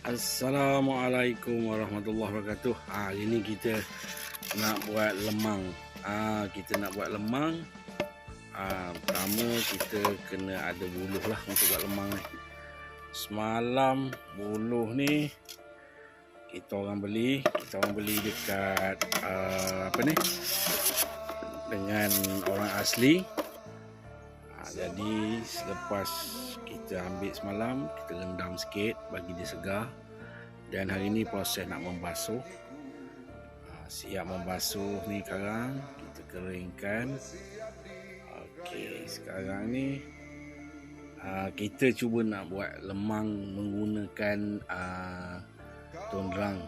Assalamualaikum warahmatullahi wabarakatuh. Hari ni kita nak buat lemang. Kita nak buat lemang. Pertama kita kena ada buluh lah untuk buat lemang ni. Semalam buluh ni kita orang beli dekat dengan orang asli. Jadi selepas kita ambil semalam, kita rendam sikit bagi dia segar. Dan hari ni proses nak membasuh. Siap membasuh ni sekarang, kita keringkan. Okey, sekarang ni kita cuba nak buat lemang menggunakan tondrang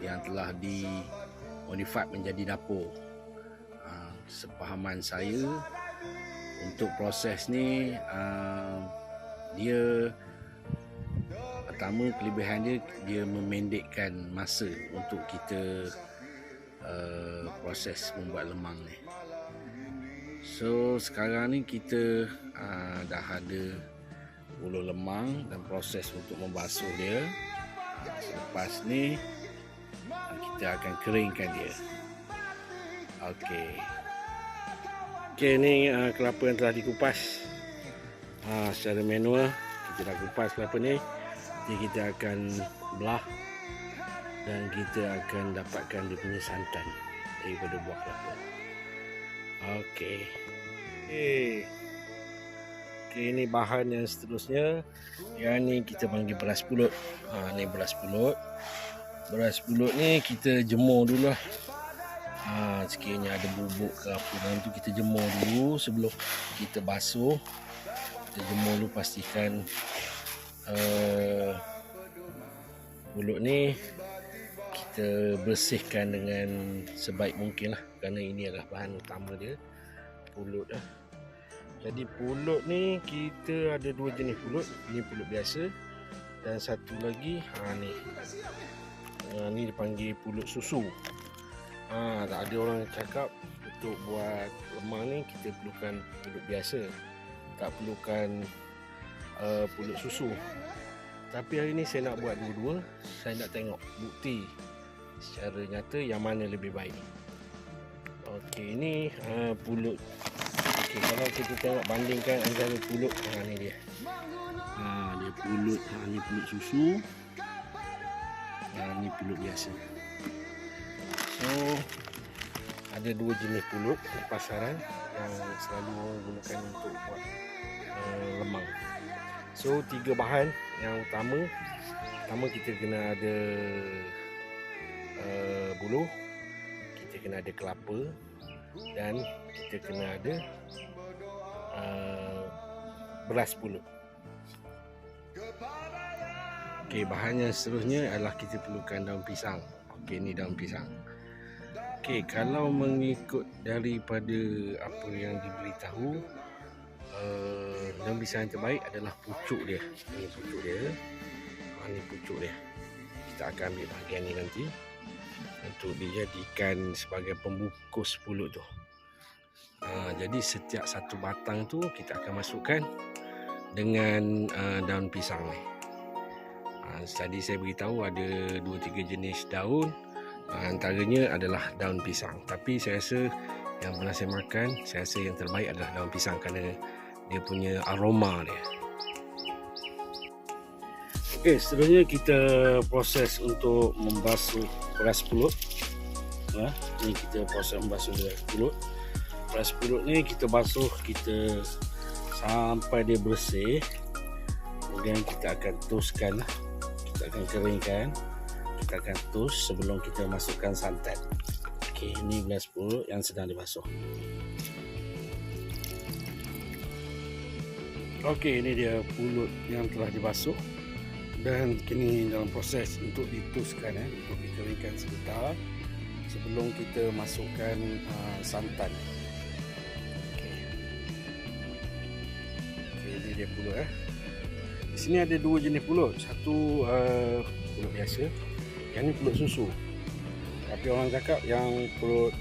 yang telah dimodified menjadi dapur. Sepahaman saya, untuk proses ni dia pertama kelebihan dia memendekkan masa untuk kita proses membuat lemang ni. So sekarang ni kita dah ada buluh lemang dan proses untuk membasuh dia. Selepas ni kita akan keringkan dia. Okey, ni kelapa yang telah dikupas secara manual. Kita dah kupas kelapa ni. Jadi kita akan belah dan kita akan dapatkan dia punya santan daripada buah kelapa. Okey, ini bahan yang seterusnya. Yang ni kita panggil beras pulut. Ni beras pulut. Beras pulut ni kita jemur dulu lah. Sekiranya ada bubuk ke apa dalam tu, kita jemur dulu sebelum kita basuh. Kita jemur dulu, pastikan pulut ni kita bersihkan dengan sebaik mungkin lah, kerana ini adalah bahan utama dia, pulut lah. Jadi pulut ni kita ada dua jenis pulut. Ini pulut biasa dan satu lagi ni dipanggil pulut susu. Tak ada orang cakap untuk buat lemang ni kita perlukan pulut biasa, tak perlukan pulut susu. Tapi hari ni saya nak buat dua-dua. Saya nak tengok bukti secara nyata yang mana lebih baik. Okey, ini pulut. Okey, kalau kita tengok bandingkan antara pulut, ni dia. Dia pulut, ni pulut susu. Ni pulut biasa. So ada dua jenis pulut di pasaran yang selalu orang gunakan untuk buat lemang. So 3 bahan yang utama. Pertama kita kena ada buluh, kita kena ada kelapa, dan kita kena ada beras pulut. Okey, bahan yang seterusnya adalah kita perlukan daun pisang. Okey, ni daun pisang. Okey, kalau mengikut daripada apa yang diberitahu, daun pisang yang terbaik adalah pucuk dia. Ini pucuk dia. Ini pucuk dia. Kita akan ambil bahagian ni nanti untuk dijadikan sebagai pembungkus pulut tu. Jadi setiap satu batang tu kita akan masukkan dengan daun pisang ni. Tadi saya beritahu ada 2-3 jenis daun. Antaranya adalah daun pisang. Tapi saya rasa yang pernah saya makan, saya rasa yang terbaik adalah daun pisang kerana dia punya aroma dia. Okey, seterusnya kita proses untuk membasuh beras pulut. Ini kita proses membasuh beras pulut. Beras pulut ni kita basuh sampai dia bersih. Kemudian kita akan toskan lah. Kita akan keringkan. Kita akan tos sebelum kita masukkan santan. Okey, ini beras pulut yang sedang dibasuh. Okey, ini dia pulut yang telah dibasuh dan kini dalam proses untuk ditoskan, untuk dikeringkan sebentar sebelum kita masukkan santan. Okey, ini dia pulut. Di sini ada dua jenis pulut. Satu pulut biasa, yang ni pulut susu. Tapi orang cakap yang pulut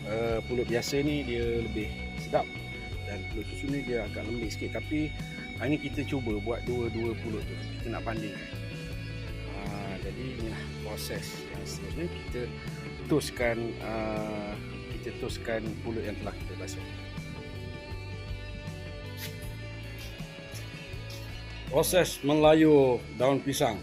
biasa ni dia lebih sedap dan pulut susu ni dia agak lembik sikit. Tapi hari ni kita cuba buat dua-dua pulut tu, kita nak bandingkan. Jadi proses yang seterusnya kita toskan pulut yang telah kita basuh. Proses melayur daun pisang.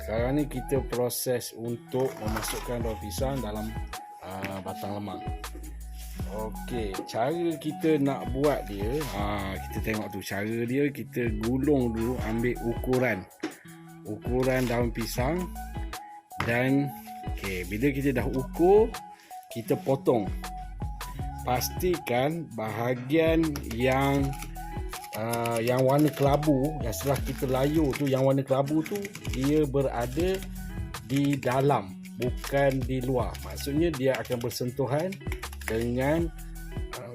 Sekarang ni kita proses untuk memasukkan daun pisang dalam batang lemang. Okey, cara kita nak buat dia, kita tengok tu cara dia. Kita gulung dulu, ambil ukuran daun pisang, dan bila kita dah ukur, kita potong. Pastikan bahagian yang warna kelabu, yang setelah kita layur tu, yang warna kelabu tu dia berada di dalam, bukan di luar. Maksudnya dia akan bersentuhan dengan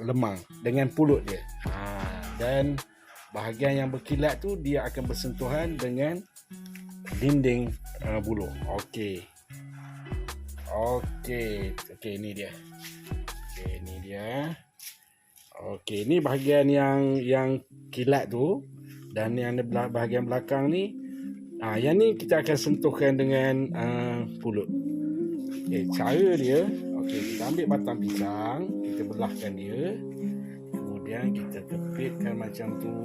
lemang, dengan pulut dia. Dan bahagian yang berkilat tu dia akan bersentuhan dengan dinding buluh. Okey, ini dia. Okey, ni bahagian yang kilat tu, dan yang bahagian belakang ni, yang ni kita akan sentuhkan dengan pulut. Okey, cara dia, kita ambil batang pisang, kita belahkan dia, kemudian kita kepitkan macam tu.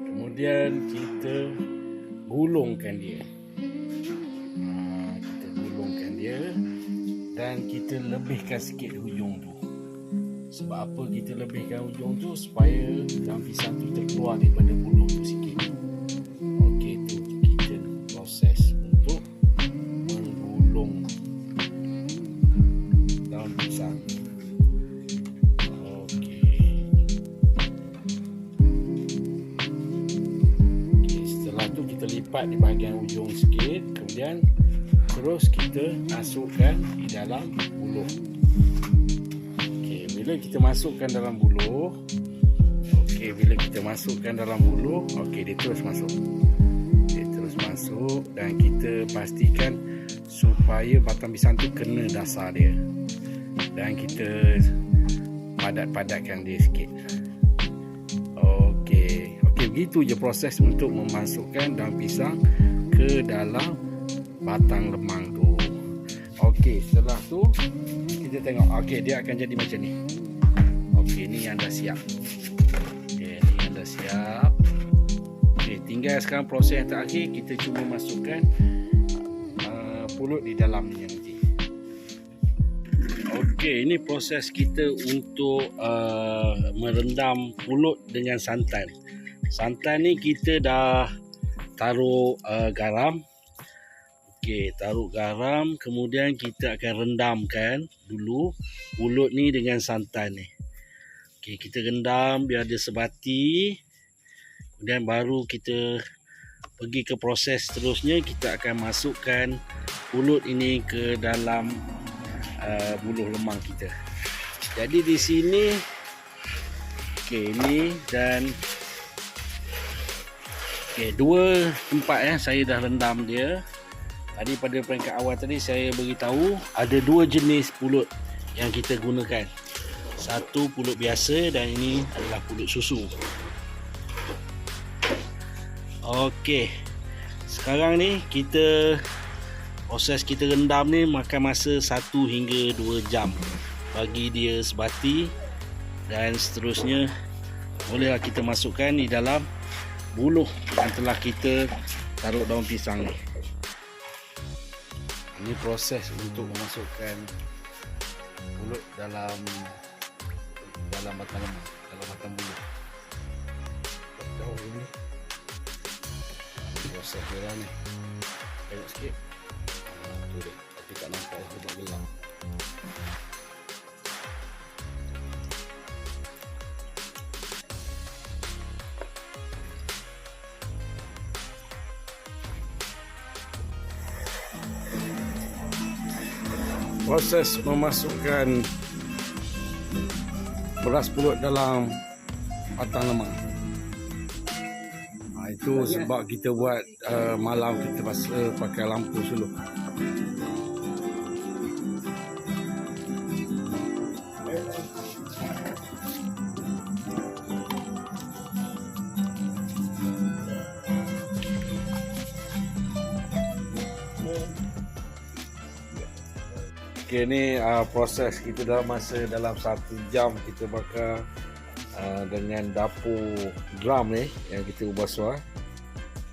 Kemudian kita gulungkan dia. Dan kita lebihkan sikit hujung tu. Sebab apa kita lebihkan hujung tu? Supaya daun pisang tu terkeluar daripada buluh tu sikit. Okey, tu kita proses untuk menggulung daun pisang. Okey, setelah tu kita lipat di bahagian hujung sikit, kemudian terus kita masukkan di dalam buluh. Okey, bila kita masukkan dalam buluh, dia terus masuk. Dan kita pastikan supaya batang pisang tu kena dasar dia. Dan kita padat-padatkan dia sikit. Okey, begitu je proses untuk memasukkan daun pisang ke dalam batang lemang tu. Okey, setelah tu kita tengok. Okey, dia akan jadi macam ni. Okey, ni yang dah siap. Okey, tinggal sekarang proses yang terakhir, kita cuma masukkan pulut di dalam ni nanti. Okey, ini proses kita untuk merendam pulut dengan santan. Santan ni kita dah taruh garam. Okey, taruh garam, kemudian kita akan rendamkan dulu pulut ni dengan santan ni. Okey, kita rendam biar dia sebati. Kemudian baru kita pergi ke proses seterusnya, kita akan masukkan pulut ini ke dalam buluh lemang kita. Jadi di sini ini dan dua tempat saya dah rendam dia. Tadi pada peringkat awal tadi saya beritahu ada dua jenis pulut yang kita gunakan. Satu pulut biasa dan ini adalah pulut susu. Okey. Sekarang ni proses kita rendam ni makan masa 1 hingga 2 jam bagi dia sebati, dan seterusnya bolehlah kita masukkan di dalam buluh yang telah kita taruh daun pisang ni. Ini proses untuk memasukkan pulut dalam batang lemang, dalam batang buluh. Daun ini proses dia lah ni. Tengok sikit. Tu dia. Tapi tak nampak sebab gelap. proses memasukkan beras pulut dalam batang lemang. Itu sebab kita buat malam kita pakai lampu suluh. Okey, ni proses kita dalam masa dalam 1 jam kita bakar dengan dapur drum ni yang kita ubah suar.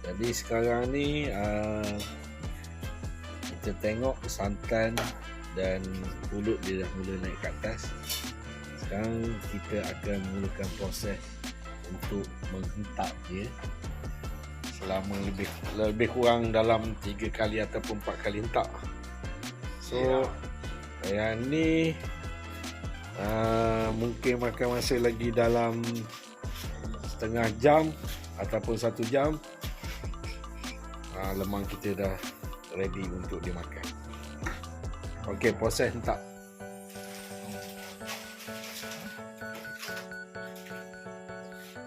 Jadi sekarang ni kita tengok santan dan pulut dia dah mula naik ke atas. Sekarang kita akan mulakan proses untuk menghentak dia selama lebih kurang dalam 3 kali ataupun 4 kali hentak. So yang ni mungkin makan masa lagi dalam setengah jam ataupun 1 jam. Lemang kita dah ready untuk dimakan. Okey, proses hentak.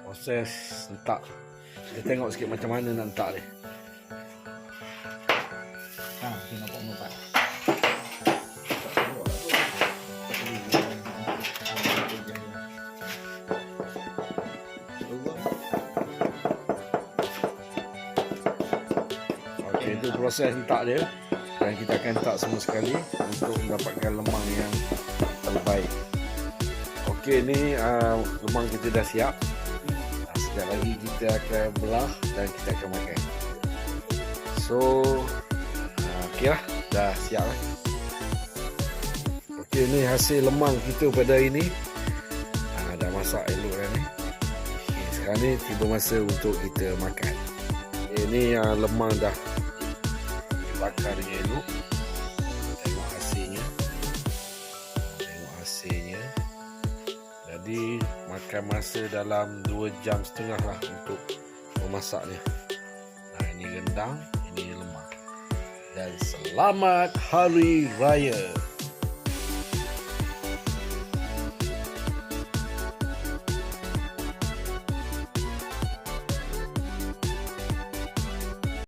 Proses hentak. Kita tengok sikit macam mana nak hentak ni. Kita nampak nampak. Itu proses hentak dia, dan kita akan hentak semua sekali untuk mendapatkan lemang yang terbaik. Okey, ni lemang kita dah siap. Sekejap lagi kita akan belah dan kita akan makan. So okey lah, dah siap lah. Okey, ni hasil lemang kita pada hari ni. Dah masak elok dah ni. Okay, sekarang ni tiba masa untuk kita makan. Ini lemang dah bakar dengan elok. Tengok hasilnya. Jadi makan masa dalam 2 jam setengah lah untuk memasaknya. Ini rendang, ini lemang. Dan selamat Hari Raya.